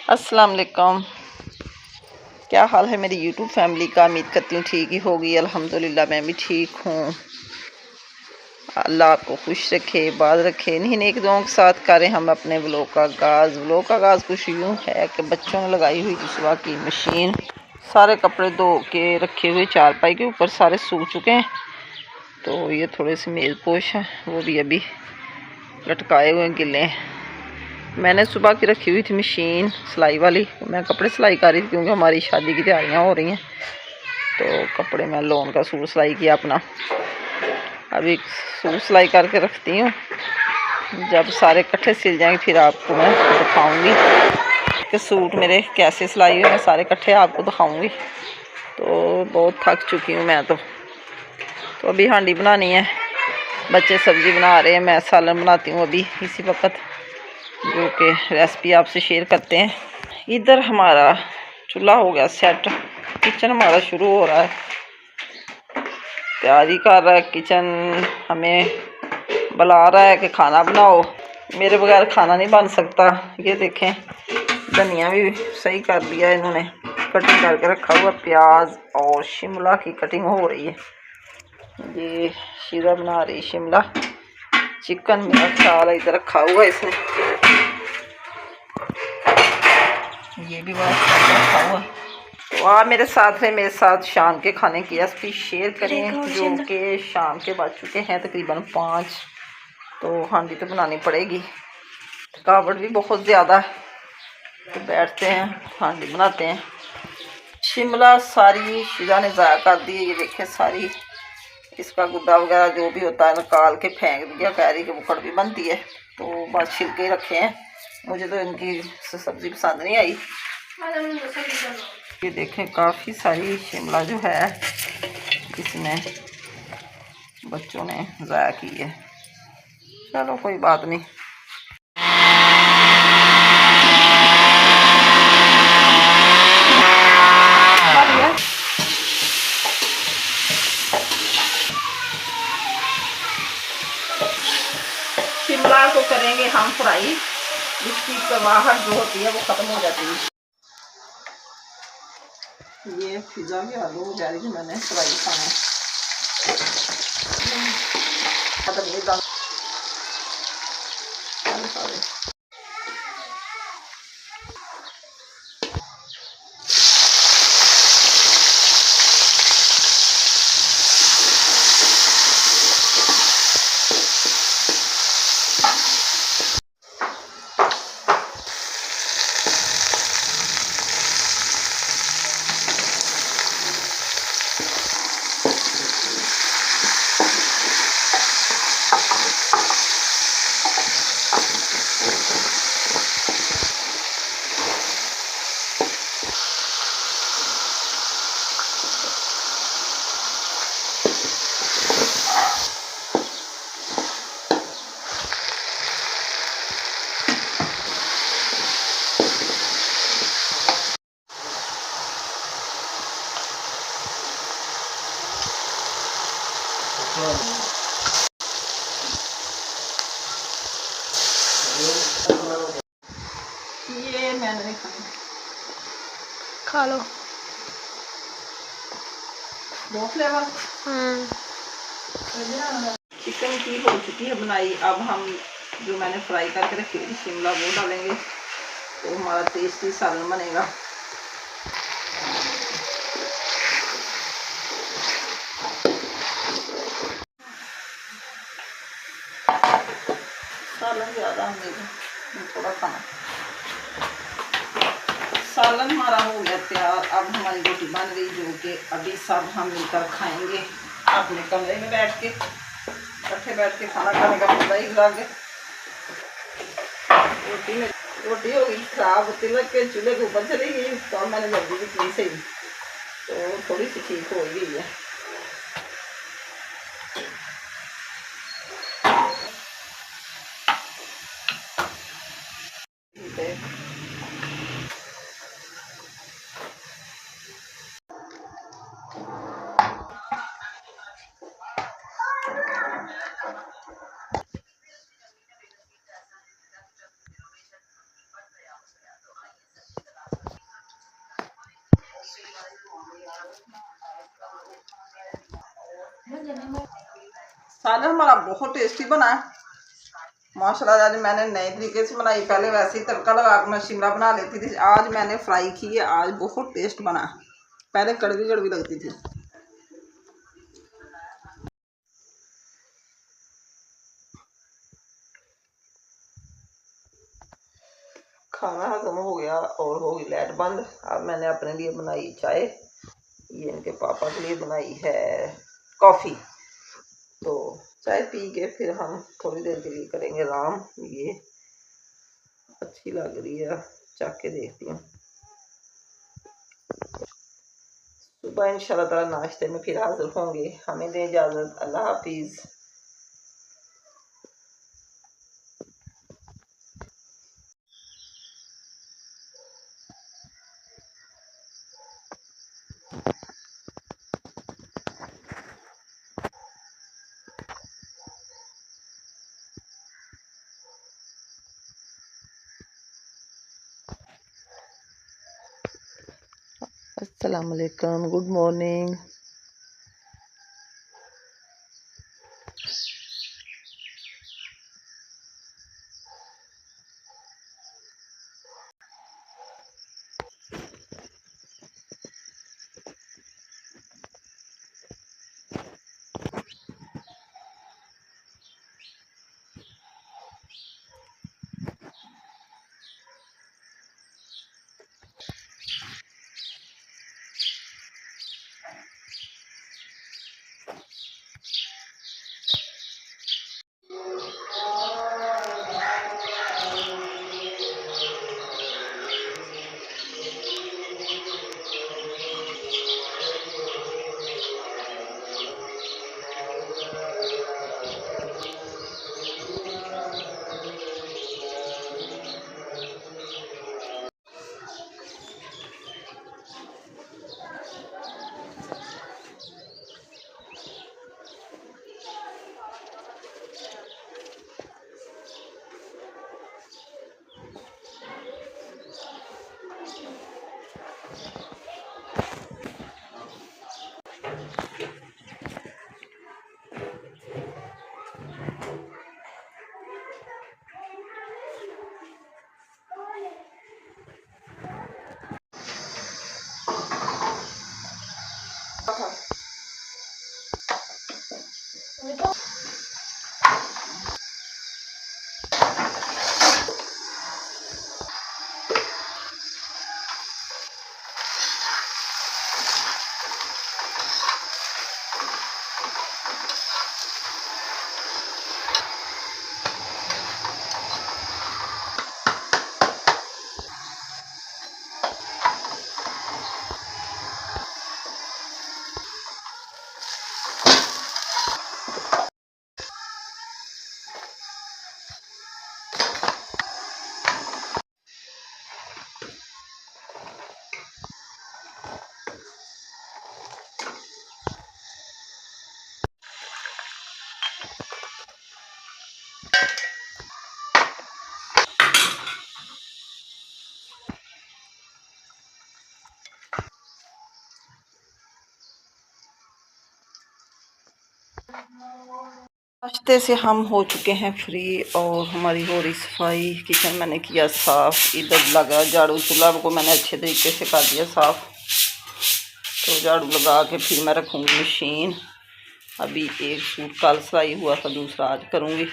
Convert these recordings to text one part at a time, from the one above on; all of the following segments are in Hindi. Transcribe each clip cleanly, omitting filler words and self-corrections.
अस्सलाम वालेकुम। क्या हाल है मेरी यूट्यूब फैमिली का। उम्मीद करती हूँ ठीक ही होगी। अल्हम्दुलिल्लाह मैं भी ठीक हूँ। अल्लाह आपको खुश रखे, बाज रखे। इन्हीं नेक दुआओं के साथ करें हम अपने व्लॉग का आगाज़। व्लॉग का आगाज़ कुछ यूँ है कि बच्चों ने लगाई हुई सुबह की मशीन, सारे कपड़े धो के रखे हुए चारपाई के ऊपर, सारे सूख चुके हैं। तो ये थोड़े से मेज़ पोश हैं, वो भी अभी लटकाए हुए गिले हैं। मैंने सुबह की रखी हुई थी मशीन सिलाई वाली, मैं कपड़े सिलाई कर रही थी क्योंकि हमारी शादी की तैयारियां हो रही हैं। तो कपड़े मैं लोन का सूट सिलाई किया अपना। अभी सूट सिलाई करके रखती हूँ, जब सारे इकट्ठे सिल जाएंगे फिर आपको मैं दिखाऊंगी कि सूट मेरे कैसे सिलाई हुए। मैं सारे इकट्ठे आपको दिखाऊंगी। तो बहुत थक चुकी हूँ मैं तो अभी हांडी बनानी है, बच्चे सब्ज़ी बना रहे हैं, मैं सालन बनाती हूँ अभी इसी वक्त, जो कि रेसिपी आपसे शेयर करते हैं। इधर हमारा चूल्हा हो गया सेट, किचन हमारा शुरू हो रहा है, तैयारी कर रहा है किचन। हमें बुला रहा है कि खाना बनाओ। मेरे बगैर खाना नहीं बन सकता। ये देखें, धनिया भी सही कर दिया इन्होंने, कटिंग करके रखा हुआ। प्याज और शिमला की कटिंग हो रही है। ये शीरा बना रही शिमला। चिकन मेरा ख्याल इधर रखा हुआ है इसने, ये भी बहुत रखा हुआ। तो आप मेरे साथ हैं, मेरे साथ शाम के खाने की रेसिपी शेयर करें, जो कि शाम के बज चुके हैं तकरीबन 5। तो हांडी तो बनानी पड़ेगी, थकावट भी बहुत ज़्यादा है। तो बैठते हैं हांडी बनाते हैं। शिमला सारी शीरा ने ज़ाया कर दी है। ये देखें, सारी इसका गुद्दा वगैरह जो भी होता है निकाल के फेंक दिया। कह रही कि वो कड़वी बनती है, तो बस छिलके रखे हैं। मुझे तो इनकी सब्ज़ी पसंद नहीं आई। ये देखें, काफ़ी सारी शिमला जो है इसमें बच्चों ने ज़ाया की है। चलो कोई बात नहीं। शिमला को करेंगे हम फ्राई, इसकी कड़वाहट जो होती है वो ख़त्म हो जाती है। ये पिज़्ज़ा की आलू वगैरह की मैंने फ्राई खाना मतलब ये मैंने नहीं खाना, खा लो। 2 फ्लेवर। चिकन की हो चुकी है बनाई। अब हम जो मैंने फ्राई करके रखी थी शिमला वो डालेंगे, तो हमारा टेस्टी सालन बनेगा। सालन ज़्यादा हम थोड़ा खाना। सालन हमारा हो गया तैयार। अब हमारी रोटी बन गई, जो कि अभी सब हम मिलकर खाएंगे अपने कमरे में बैठ के। इकट्ठे बैठ के खाना खाने का मजा ही अलग है। रोटी हो गई खराब, तिलक के चूल्हे के ऊपर चली गई, तो मैंने लगी भी की सही, तो थोड़ी सी ठीक हो गई है। सालन हमारा बहुत टेस्टी बना है माशाल्लाह। आज मैंने नए तरीके से बनाई, पहले वैसे ही तड़का लगा कर मैं शिमला बना लेती थी, आज मैंने फ्राई की है। आज बहुत टेस्ट बना है, पहले कड़वी कड़वी लगती थी। खाना हजम हो गया और हो गई लाइट बंद। अब मैंने अपने लिए बनाई चाय, ये इनके पापा के लिए बनाई है कॉफ़ी। तो चाय पी के फिर हम थोड़ी देर के लिए करेंगे आराम। ये अच्छी लग रही है, चख के देखती हूँ। सुबह इंशाल्लाह ताला नाश्ते में फिर हाजिर होंगे। हमें दें इजाज़त, अल्लाह हाफिज़। अस्सलाम वालेकुम, गुड मॉर्निंग। नाश्ते से हम हो चुके हैं फ्री और हमारी हो रही सफाई। किचन मैंने किया साफ़, इधर लगा झाड़ू, चूल्हा को मैंने अच्छे तरीके से कर दिया साफ़। तो झाड़ू लगा के फिर मैं रखूँगी मशीन। अभी एक सूट कल सिलाई हुआ था, दूसरा आज करूँगी।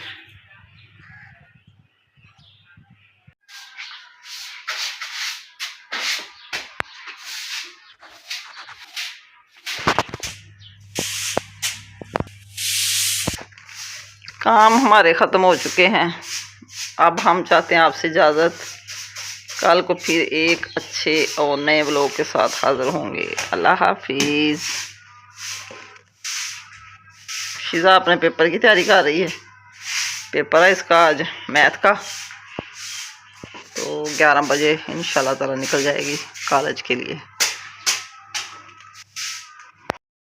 काम हमारे ख़त्म हो चुके हैं। अब हम चाहते हैं आपसे इजाज़त। कल को फिर एक अच्छे और नए व्लॉग के साथ हाज़िर होंगे। अल्लाह हाफिज़। शिज़ा अपने पेपर की तैयारी कर रही है। पेपर है इसका आज मैथ का, तो 11 बजे इंशाल्लाह ताला निकल जाएगी कॉलेज के लिए।